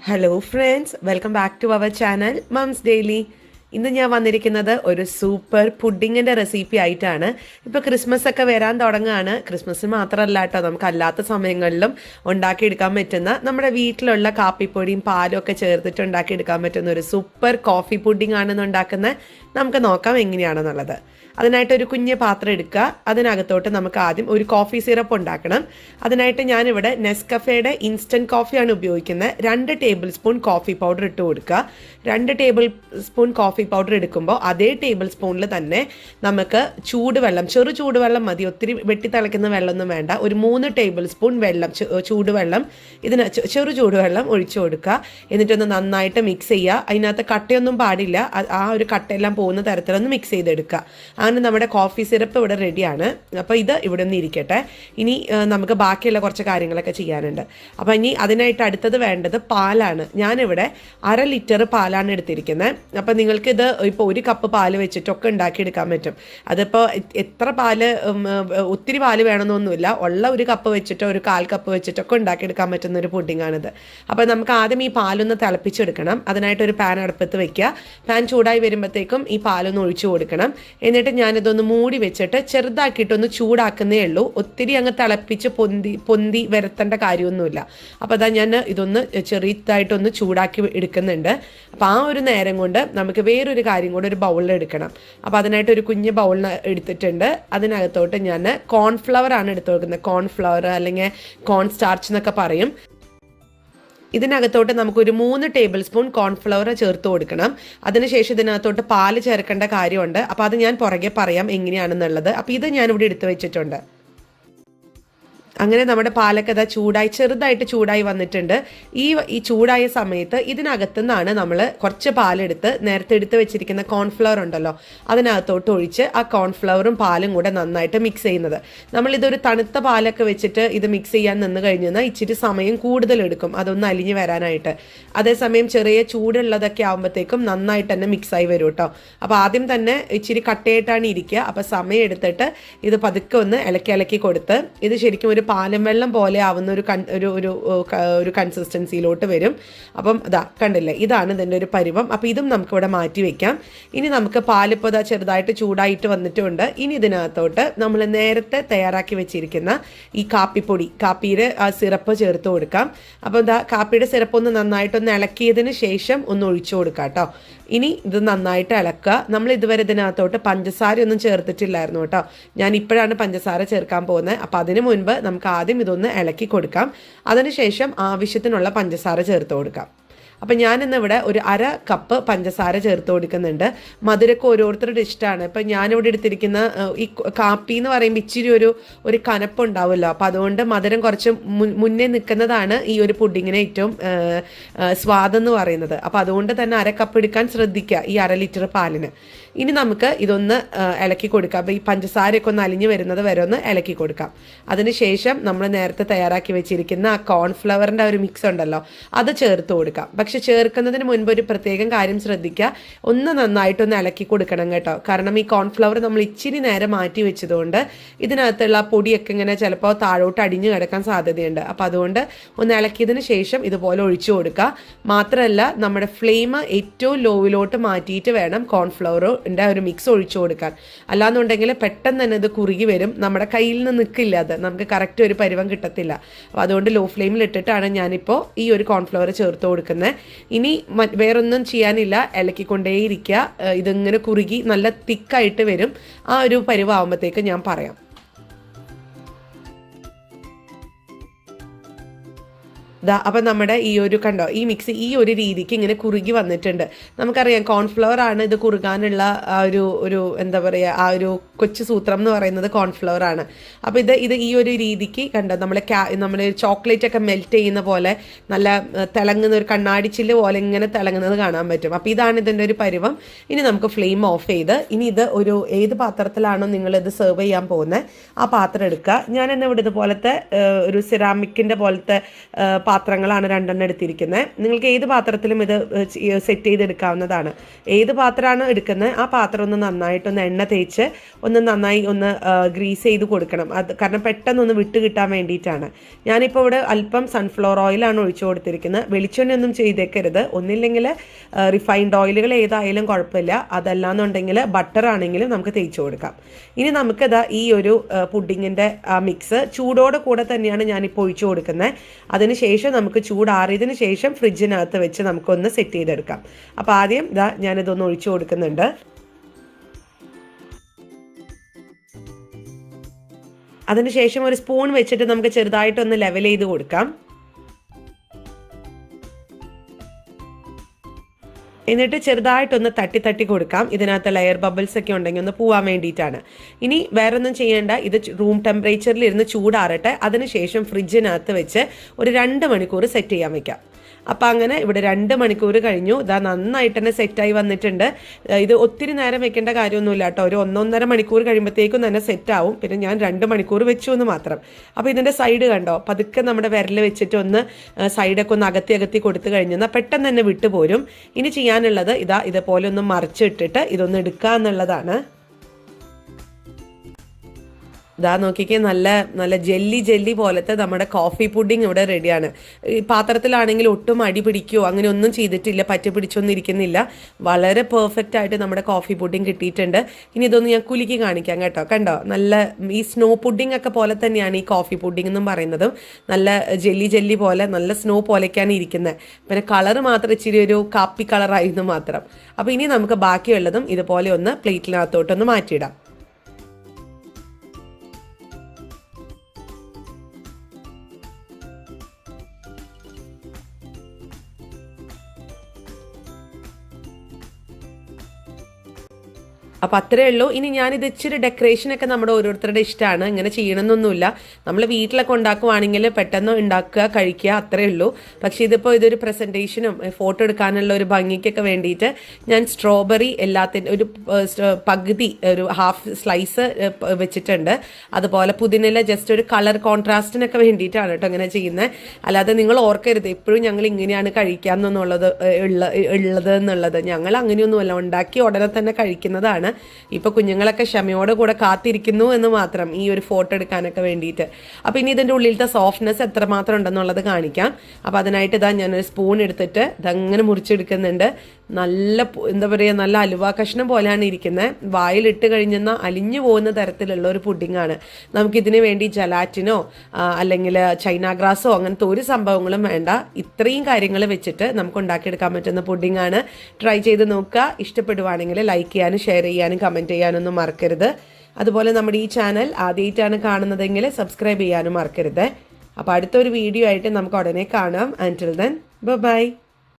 Hello friends, welcome back to our channel moms daily. ഇന്ന് ഞാൻ വന്നിരിക്കുന്നത് ഒരു സൂപ്പർ പുഡിങ്ങിൻ്റെ റെസിപ്പി ആയിട്ടാണ്. ഇപ്പോൾ ക്രിസ്മസ് ഒക്കെ വരാൻ തുടങ്ങുകയാണ്. ക്രിസ്മസ് മാത്രമല്ല കേട്ടോ, നമുക്ക് അല്ലാത്ത സമയങ്ങളിലും ഉണ്ടാക്കിയെടുക്കാൻ പറ്റുന്ന നമ്മുടെ വീട്ടിലുള്ള കാപ്പിപ്പൊടിയും പാലും ഒക്കെ ചേർത്തിട്ട് ഉണ്ടാക്കിയെടുക്കാൻ പറ്റുന്ന ഒരു സൂപ്പർ കോഫി പുഡിംഗ് ആണെന്ന് ഉണ്ടാക്കുന്നത്. നമുക്ക് നോക്കാം എങ്ങനെയാണെന്നുള്ളത്. അതിനായിട്ടൊരു കുഞ്ഞ് പാത്രം എടുക്കുക. അതിനകത്തോട്ട് നമുക്ക് ആദ്യം ഒരു കോഫി സിറപ്പ് ഉണ്ടാക്കണം. അതിനായിട്ട് ഞാനിവിടെ നെസ്കഫേയുടെ ഇൻസ്റ്റൻറ്റ് കോഫിയാണ് ഉപയോഗിക്കുന്നത്. 2 ടേബിൾ സ്പൂൺ കോഫി പൗഡർ ഇട്ട് കൊടുക്കുക. 2 ടേബിൾ സ്പൂൺ കോഫി പൗഡർ എടുക്കുമ്പോൾ അതേ ടേബിൾ സ്പൂണിൽ തന്നെ നമുക്ക് ചൂടുവെള്ളം, ചെറു ചൂടുവെള്ളം മതി, ഒത്തിരി വെട്ടിത്തിളയ്ക്കുന്ന വെള്ളമൊന്നും വേണ്ട. ഒരു 3 ടേബിൾ സ്പൂൺ വെള്ളം, ചൂടുവെള്ളം, ചെറു ചൂടുവെള്ളം ഒഴിച്ചു കൊടുക്കുക. എന്നിട്ടൊന്ന് നന്നായിട്ട് മിക്സ് ചെയ്യുക. അതിനകത്ത് കട്ടയൊന്നും പാടില്ല. ആ ഒരു കട്ടയെല്ലാം പോകുന്ന തരത്തിലൊന്ന് മിക്സ് ചെയ്തെടുക്കുക. അങ്ങനെ നമ്മുടെ കോഫി സിറപ്പ് ഇവിടെ റെഡിയാണ്. അപ്പോൾ ഇത് ഇവിടെ നിന്ന് ഇരിക്കട്ടെ. ഇനി നമുക്ക് ബാക്കിയുള്ള കുറച്ച് കാര്യങ്ങളൊക്കെ ചെയ്യാനുണ്ട്. അപ്പോൾ ഇനി അതിനായിട്ട് അടുത്തത് വേണ്ടത് പാലാണ്. ഞാനിവിടെ 1/2 ലിറ്റർ പാലാണ് എടുത്തിരിക്കുന്നത്. അപ്പോൾ നിങ്ങൾക്ക് ഇത് ഇപ്പോൾ 1 കപ്പ് പാല് വെച്ചിട്ടൊക്കെ ഉണ്ടാക്കിയെടുക്കാൻ പറ്റും. അതിപ്പോൾ എത്ര പാല്, ഒത്തിരി പാല് വേണമെന്നൊന്നുമില്ല. ഉള്ള 1 കപ്പ് വെച്ചിട്ടോ 1/4 കപ്പ് വെച്ചിട്ടൊക്കെ ഉണ്ടാക്കിയെടുക്കാൻ പറ്റുന്ന ഒരു പുഡിങ്ങാണിത്. അപ്പോൾ നമുക്ക് ആദ്യം ഈ പാലൊന്ന് തിളപ്പിച്ചെടുക്കണം. അതിനായിട്ടൊരു പാൻ അടുപ്പത്ത് വെക്കുക. പാൻ ചൂടായി വരുമ്പോഴത്തേക്കും ഈ പാലൊന്ന് ഒഴിച്ചു കൊടുക്കണം. എന്നിട്ട് ഞാനിതൊന്ന് മൂടി വെച്ചിട്ട് ചെറുതാക്കിയിട്ടൊന്ന് ചൂടാക്കുന്നേ ഉള്ളൂ. ഒത്തിരി അങ്ങ് തിളപ്പിച്ച് പൊന്തി വരത്തേണ്ട കാര്യമൊന്നുമില്ല. അപ്പോൾ അതാ ഞാൻ ഇതൊന്ന് ചെറുതായിട്ടൊന്ന് ചൂടാക്കി എടുക്കുന്നുണ്ട്. അപ്പോൾ ആ ഒരു നേരം കൊണ്ട് നമുക്ക് വേറൊരു കാര്യം കൂടെ ഒരു ബൗളിൽ എടുക്കണം. അപ്പോൾ അതിനായിട്ട് ഒരു കുഞ്ഞ് ബൗളിന് എടുത്തിട്ടുണ്ട്. അതിനകത്തോട്ട് ഞാൻ കോൺഫ്ലവർ ആണ് എടുത്തു കൊടുക്കുന്നത്. കോൺഫ്ലവർ അല്ലെങ്കിൽ കോൺ സ്റ്റാർച്ച് എന്നൊക്കെ പറയും. ഇതിനകത്തോട്ട് നമുക്കൊരു 3 ടേബിൾ സ്പൂൺ കോൺഫ്ലവർ ചേർത്ത് കൊടുക്കണം. അതിനുശേഷം ഇതിനകത്തോട്ട് പാല് ചേർക്കേണ്ട കാര്യമുണ്ട്. അപ്പോൾ അത് ഞാൻ പുറകെ പറയാം എങ്ങനെയാണെന്നുള്ളത്. അപ്പോൾ ഇത് ഞാനിവിടെ എടുത്തു വെച്ചിട്ടുണ്ട്. അങ്ങനെ നമ്മുടെ പാലൊക്കെ അതാ ചെറുതായിട്ട് ചൂടായി വന്നിട്ടുണ്ട്. ഈ ചൂടായ സമയത്ത് ഇതിനകത്തു നിന്നാണ് നമ്മൾ കുറച്ച് പാലെടുത്ത് നേരത്തെ എടുത്ത് വെച്ചിരിക്കുന്ന കോൺഫ്ലവർ ഉണ്ടല്ലോ അതിനകത്തോട്ട് ഒഴിച്ച് ആ കോൺഫ്ലവറും പാലും കൂടെ നന്നായിട്ട് മിക്സ് ചെയ്യുന്നത്. നമ്മളിതൊരു തണുത്ത പാലൊക്കെ വെച്ചിട്ട് ഇത് മിക്സ് ചെയ്യാൻ നിന്ന് കഴിഞ്ഞാൽ ഇച്ചിരി സമയം കൂടുതലെടുക്കും അതൊന്ന് അലിഞ്ഞ് വരാനായിട്ട്. അതേസമയം ചെറിയ ചൂടുള്ളതൊക്കെ ആകുമ്പോഴത്തേക്കും നന്നായിട്ട് തന്നെ മിക്സായി വരും കേട്ടോ. അപ്പോൾ ആദ്യം തന്നെ ഇച്ചിരി കട്ടയായിട്ടാണ് ഇരിക്കുക. അപ്പോൾ സമയം എടുത്തിട്ട് ഇത് പതുക്കെ ഒന്ന് ഇളക്കി കൊടുത്ത് ഇത് ശരിക്കും ഒരു പാലും വെള്ളം പോലെ ആവുന്ന ഒരു കൺസിസ്റ്റൻസിയിലോട്ട് വരും. അപ്പം അതാ കണ്ടില്ലേ, ഇതാണ് ഇതിൻ്റെ ഒരു പരുവം. അപ്പോൾ ഇതും നമുക്കിവിടെ മാറ്റി വെക്കാം. ഇനി നമുക്ക് പാലിപ്പോൾ ഇതാ ചെറുതായിട്ട് ചൂടായിട്ട് വന്നിട്ടുണ്ട്. ഇനി ഇതിനകത്തോട്ട് നമ്മൾ നേരത്തെ തയ്യാറാക്കി വെച്ചിരിക്കുന്ന ഈ കാപ്പിയുടെ ആ സിറപ്പ് ചേർത്ത് കൊടുക്കാം. അപ്പോൾ ഇതാ കാപ്പിയുടെ സിറപ്പ് ഒന്ന് നന്നായിട്ടൊന്ന് ഇളക്കിയതിന് ശേഷം ഒന്ന് ഒഴിച്ചു കൊടുക്കാം കേട്ടോ. ഇനി ഇത് നന്നായിട്ട് ഇളക്കുക. നമ്മൾ ഇതുവരെ ഇതിനകത്തോട്ട് പഞ്ചസാര ഒന്നും ചേർത്തിട്ടില്ലായിരുന്നു കേട്ടോ. ഞാൻ ഇപ്പോഴാണ് പഞ്ചസാര ചേർക്കാൻ പോകുന്നത്. അപ്പോൾ അതിന് മുൻപ് നമുക്ക് ആദ്യം ഇതൊന്ന് ഇളക്കി കൊടുക്കാം. അതിനുശേഷം ആവശ്യത്തിനുള്ള പഞ്ചസാര ചേർത്ത് കൊടുക്കാം. അപ്പം ഞാനിന്ന് ഇവിടെ ഒരു 1/2 കപ്പ് പഞ്ചസാര ചേർത്ത് കൊടുക്കുന്നുണ്ട്. മധുരമൊക്കെ ഓരോരുത്തരുടെ ഇഷ്ടമാണ്. ഇപ്പം ഞാനിവിടെ എടുത്തിരിക്കുന്ന ഈ കാപ്പി എന്ന് പറയുമ്പോൾ ഇച്ചിരി ഒരു കനപ്പുണ്ടാവുമല്ലോ. അപ്പം അതുകൊണ്ട് മധുരം കുറച്ച് മുന്നേ നിൽക്കുന്നതാണ് ഈ ഒരു പുഡിങ്ങിന് ഏറ്റവും സ്വാദെന്ന് പറയുന്നത്. അപ്പം അതുകൊണ്ട് തന്നെ 1/2 കപ്പ് എടുക്കാൻ ശ്രദ്ധിക്കുക ഈ 1/2 ലിറ്റർ പാലിന്. ഇനി നമുക്ക് ഇതൊന്ന് ഇളക്കി കൊടുക്കാം. അപ്പോൾ ഈ പഞ്ചസാരയൊക്കെ ഒന്ന് അലിഞ്ഞ് വരുന്നത് വരെ ഒന്ന് ഇളക്കി കൊടുക്കാം. അതിനുശേഷം നമ്മൾ നേരത്തെ തയ്യാറാക്കി വെച്ചിരിക്കുന്ന ആ കോൺഫ്ലവറിൻ്റെ ഒരു മിക്സ് ഉണ്ടല്ലോ അത് ചേർത്ത് കൊടുക്കാം. പക്ഷെ ചേർക്കുന്നതിന് മുൻപ് ഒരു പ്രത്യേകം കാര്യം ശ്രദ്ധിക്കുക. ഒന്ന് നന്നായിട്ടൊന്ന് ഇളക്കി കൊടുക്കണം കേട്ടോ. കാരണം ഈ കോൺഫ്ലവർ നമ്മൾ ഇച്ചിരി നേരം മാറ്റി വെച്ചതുകൊണ്ട് ഇതിനകത്തുള്ള പൊടിയൊക്കെ ഇങ്ങനെ ചിലപ്പോൾ താഴോട്ട് അടിഞ്ഞു കിടക്കാൻ സാധ്യതയുണ്ട്. അപ്പോൾ അതുകൊണ്ട് ഒന്ന് ഇളക്കിയതിന് ശേഷം ഇതുപോലെ ഒഴിച്ചു കൊടുക്കുക. മാത്രമല്ല നമ്മുടെ ഫ്ലെയിം ഏറ്റവും ലോയിലോട്ട് മാറ്റിയിട്ട് വേണം കോൺഫ്ലവറിൻ്റെ ഒരു മിക്സ് ഒഴിച്ചു കൊടുക്കാൻ. അല്ലാന്നുണ്ടെങ്കിൽ പെട്ടെന്ന് തന്നെ ഇത് കുറുകി വരും. നമ്മുടെ കയ്യിൽ നിന്ന് നിൽക്കില്ല, അത് നമുക്ക് കറക്റ്റ് ഒരു പരുവം കിട്ടത്തില്ല. അപ്പോൾ അതുകൊണ്ട് ലോ ഫ്ലെയിമിൽ ഇട്ടിട്ടാണ് ഞാനിപ്പോൾ ഈ ഒരു കോൺഫ്ലവർ ചേർത്ത് കൊടുക്കുന്നത്. ഇനി വേറൊന്നും ചെയ്യാനില്ല, ഇളക്കിക്കൊണ്ടേയിരിക്കുക. ഇതിങ്ങനെ കുറുകി നല്ല തിക്കായിട്ട് വരും. ആ ഒരു പരുവാകുമ്പോഴത്തേക്ക് ഞാൻ പറയാം. അപ്പം നമ്മുടെ ഈ ഒരു കണ്ടോ ഈ മിക്സ് ഈ ഒരു രീതിക്ക് ഇങ്ങനെ കുറുകി വന്നിട്ടുണ്ട്. നമുക്കറിയാം കോൺഫ്ലവർ ആണ് ഇത് കുറുകാനുള്ള ആ ഒരു എന്താ പറയുക, ആ ഒരു കൊച്ചു സൂത്രം എന്ന് പറയുന്നത് കോൺഫ്ലവർ ആണ്. അപ്പോൾ ഇത് ഈ ഒരു രീതിക്ക് കണ്ടോ നമ്മൾ ചോക്ലേറ്റ് ഒക്കെ മെൽറ്റ് ചെയ്യുന്ന പോലെ നല്ല തിളങ്ങുന്ന ഒരു കണ്ണാടിച്ചില്ല് പോലെ ഇങ്ങനെ തിളങ്ങുന്നത് കാണാൻ പറ്റും. അപ്പോൾ ഇതാണ് ഇതിൻ്റെ ഒരു പരുവം. ഇനി നമുക്ക് ഫ്ലെയിം ഓഫ് ചെയ്ത് ഇനി ഇത് ഏത് പാത്രത്തിലാണോ നിങ്ങളിത് സെർവ് ചെയ്യാൻ പോകുന്നത് ആ പാത്രം എടുക്കുക. ഞാനെന്നെ ഇവിടെ ഇതുപോലത്തെ ഒരു സിറാമിക്കിൻ്റെ പോലത്തെ പാത്രങ്ങളാണ് 2 എടുത്തിരിക്കുന്നത്. നിങ്ങൾക്ക് ഏത് പാത്രത്തിലും ഇത് സെറ്റ് ചെയ്തെടുക്കാവുന്നതാണ്. ഏത് പാത്രമാണ് എടുക്കുന്നത് ആ പാത്രം ഒന്ന് നന്നായിട്ടൊന്ന് എണ്ണ തേച്ച് ഒന്ന് നന്നായി ഒന്ന് ഗ്രീസ് ചെയ്ത് കൊടുക്കണം. അത് കാരണം പെട്ടെന്നൊന്ന് വിട്ട് കിട്ടാൻ വേണ്ടിയിട്ടാണ്. ഞാനിപ്പോൾ ഇവിടെ അല്പം സൺഫ്ലവർ ഓയിലാണ് ഒഴിച്ചു കൊടുത്തിരിക്കുന്നത്. വെളിച്ചെണ്ണയൊന്നും ചെയ്തേക്കരുത്. ഒന്നില്ലെങ്കിൽ റിഫൈൻഡ് ഓയിലുകൾ ഏതായാലും കുഴപ്പമില്ല, അതല്ലാന്നുണ്ടെങ്കിൽ ബട്ടർ ആണെങ്കിലും നമുക്ക് തേച്ച് കൊടുക്കാം. ഇനി നമുക്കിതാ ഈ ഒരു പുഡിങ്ങിൻ്റെ മിക്സ് ചൂടോടെ കൂടെ തന്നെയാണ് ഞാനിപ്പോൾ ഒഴിച്ചു കൊടുക്കുന്നത്. അതിനുശേഷം നമുക്ക് ചൂടാറിയതിന് ശേഷം ഫ്രിഡ്ജിനകത്ത് വെച്ച് നമുക്കൊന്ന് സെറ്റ് ചെയ്തെടുക്കാം. അപ്പോൾ ആദ്യം ഞാനിതൊന്ന് ഒഴിച്ചു കൊടുക്കുന്നുണ്ട്. അതിനുശേഷം ഒരു സ്പൂൺ വെച്ചിട്ട് നമുക്ക് ചെറുതായിട്ടൊന്ന് ലെവൽ ചെയ്ത് കൊടുക്കാം. എന്നിട്ട് ചെറുതായിട്ടൊന്ന് തട്ടി കൊടുക്കാം. ഇതിനകത്ത് ലെയർ ബബിൾസ് ഒക്കെ ഉണ്ടെങ്കിൽ ഒന്ന് പോവാൻ വേണ്ടിയിട്ടാണ്. ഇനി വേറൊന്നും ചെയ്യേണ്ട, ഇത് റൂം ടെമ്പറേച്ചറിൽ ഇരുന്ന് ചൂടാറട്ടെ. അതിനുശേഷം ഫ്രിഡ്ജിനകത്ത് വെച്ച് ഒരു 2 മണിക്കൂർ സെറ്റ് ചെയ്യാൻ വെക്കാം. അപ്പം അങ്ങനെ ഇവിടെ 2 മണിക്കൂർ കഴിഞ്ഞു. നന്നായിട്ട് തന്നെ സെറ്റായി വന്നിട്ടുണ്ട്. ഇത് ഒത്തിരി നേരം വെക്കേണ്ട കാര്യമൊന്നുമില്ല കേട്ടോ. ഒരു 1-1.5 മണിക്കൂർ കഴിയുമ്പോഴത്തേക്കും തന്നെ സെറ്റാവും. പിന്നെ ഞാൻ 2 മണിക്കൂർ വെച്ചു എന്ന് മാത്രം. അപ്പോൾ ഇതിൻ്റെ സൈഡ് കണ്ടോ, പതുക്കെ നമ്മുടെ വിരൽ വെച്ചിട്ട് ഒന്ന് സൈഡൊക്കെ ഒന്ന് അകത്തി കൊടുത്തു കഴിഞ്ഞാൽ പെട്ടെന്ന് തന്നെ വിട്ടുപോരും. ഇനി ചെയ്യാനുള്ളത് ഇതേപോലെ ഒന്ന് മറിച്ചിട്ടിട്ട് ഇതൊന്ന് എടുക്കുക എന്നുള്ളതാണ്. നോക്കിക്കേ, നല്ല ജെല്ലി പോലത്തെ നമ്മുടെ കോഫി പുഡിങ് ഇവിടെ റെഡിയാണ്. ഈ പാത്രത്തിലാണെങ്കിൽ ഒട്ടും അടി പിടിക്കുകയോ അങ്ങനെ ഒന്നും ചെയ്തിട്ടില്ല, പറ്റി പിടിച്ചൊന്നും ഇരിക്കുന്നില്ല. വളരെ പെർഫെക്റ്റ് ആയിട്ട് നമ്മുടെ കോഫി പുഡിങ് കിട്ടിയിട്ടുണ്ട്. ഇനി ഇതൊന്ന് ഞാൻ കുലുക്കി കാണിക്കാം കേട്ടോ. കണ്ടോ, നല്ല ഈ സ്നോ പുഡിങ് ഒക്കെ പോലെ തന്നെയാണ് ഈ കോഫി പുഡിങ് എന്നും പറയുന്നതും. നല്ല ജെല്ലി പോലെ നല്ല സ്നോ പോലെയൊക്കെയാണ് ഇരിക്കുന്നത്. പിന്നെ കളർ മാത്രം ഇച്ചിരി ഒരു കാപ്പി കളറായിരുന്നു മാത്രം. അപ്പോൾ ഇനി നമുക്ക് ബാക്കിയുള്ളതും ഇതുപോലെ ഒന്ന് പ്ലേറ്റിനകത്തോട്ടൊന്ന് മാറ്റിയിടാം. അപ്പോൾ അത്രയേ ഉള്ളൂ. ഇനി ഞാനിത് ഇച്ചിരി ഡെക്കറേഷനൊക്കെ നമ്മുടെ ഓരോരുത്തരുടെ ഇഷ്ടമാണ്, ഇങ്ങനെ ചെയ്യണമെന്നൊന്നുമില്ല. നമ്മൾ വീട്ടിലൊക്കെ ഉണ്ടാക്കുവാണെങ്കിൽ പെട്ടെന്ന് ഉണ്ടാക്കുക, കഴിക്കുക, അത്രയേ ഉള്ളൂ. പക്ഷേ ഇതിപ്പോൾ ഇതൊരു പ്രസൻറ്റേഷനും ഫോട്ടോ എടുക്കാനുള്ള ഒരു ഭംഗിക്കൊക്കെ വേണ്ടിയിട്ട് ഞാൻ സ്ട്രോബെറി എല്ലാത്തിൻ്റെ ഒരു പകുതി ഒരു ഹാഫ് സ്ലൈസ് വെച്ചിട്ടുണ്ട്. അതുപോലെ പുതിനില ജസ്റ്റ് ഒരു കളർ കോൺട്രാസ്റ്റിനൊക്കെ വേണ്ടിയിട്ടാണ് കേട്ടോ ഇങ്ങനെ ചെയ്യുന്നത്. അല്ലാതെ നിങ്ങൾ ഓർക്കരുത് എപ്പോഴും ഞങ്ങൾ ഇങ്ങനെയാണ് കഴിക്കാമെന്നുള്ളത് എന്നുള്ളത്. ഞങ്ങൾ അങ്ങനെയൊന്നുമല്ല, ഉണ്ടാക്കി ഉടനെ തന്നെ കഴിക്കുന്നതാണ്. ഇപ്പൊ കുഞ്ഞുങ്ങളൊക്കെ ക്ഷമയോടെ കൂടെ കാത്തിരിക്കുന്നു എന്ന് മാത്രം ഈ ഒരു ഫോട്ടോ എടുക്കാനൊക്കെ വേണ്ടിയിട്ട്. അപ്പൊ ഇനി ഇതിന്റെ ഉള്ളിലത്തെ സോഫ്റ്റ്നെസ് എത്രമാത്രം ഉണ്ടെന്നുള്ളത് കാണിക്കാം. അപ്പൊ അതിനായിട്ട് ഞാനൊരു സ്പൂൺ എടുത്തിട്ട് ഇതങ്ങനെ മുറിച്ചെടുക്കുന്നുണ്ട്. നല്ല എന്താ പറയുക, നല്ല അലുവ കഷ്ണം പോലെയാണ് ഇരിക്കുന്നത്. വായിലിട്ട് കഴിഞ്ഞെന്നാൽ അലിഞ്ഞു പോകുന്ന തരത്തിലുള്ള ഒരു പുഡിങ്ങാണ്. നമുക്കിതിന് വേണ്ടി ജലാറ്റിനോ അല്ലെങ്കിൽ ചൈന ഗ്രാസോ അങ്ങനത്തെ ഒരു സംഭവങ്ങളും വേണ്ട. ഇത്രയും കാര്യങ്ങൾ വെച്ചിട്ട് നമുക്ക് ഉണ്ടാക്കിയെടുക്കാൻ പറ്റുന്ന പുഡിങ്ങാണ്. ട്രൈ ചെയ്ത് നോക്കുക. ഇഷ്ടപ്പെടുവാണെങ്കിൽ ലൈക്ക് ചെയ്യാനും ഷെയർ ചെയ്യാനും കമൻറ്റ് ചെയ്യാനൊന്നും മറക്കരുത്. അതുപോലെ നമ്മുടെ ഈ ചാനൽ ആദ്യമായിട്ടാണ് കാണുന്നതെങ്കിൽ സബ്സ്ക്രൈബ് ചെയ്യാനും മറക്കരുത്. അപ്പോൾ അടുത്തൊരു വീഡിയോ ആയിട്ട് നമുക്ക് ഉടനെ കാണാം. അൻറ്റിൽ ദെൻ ബൈ.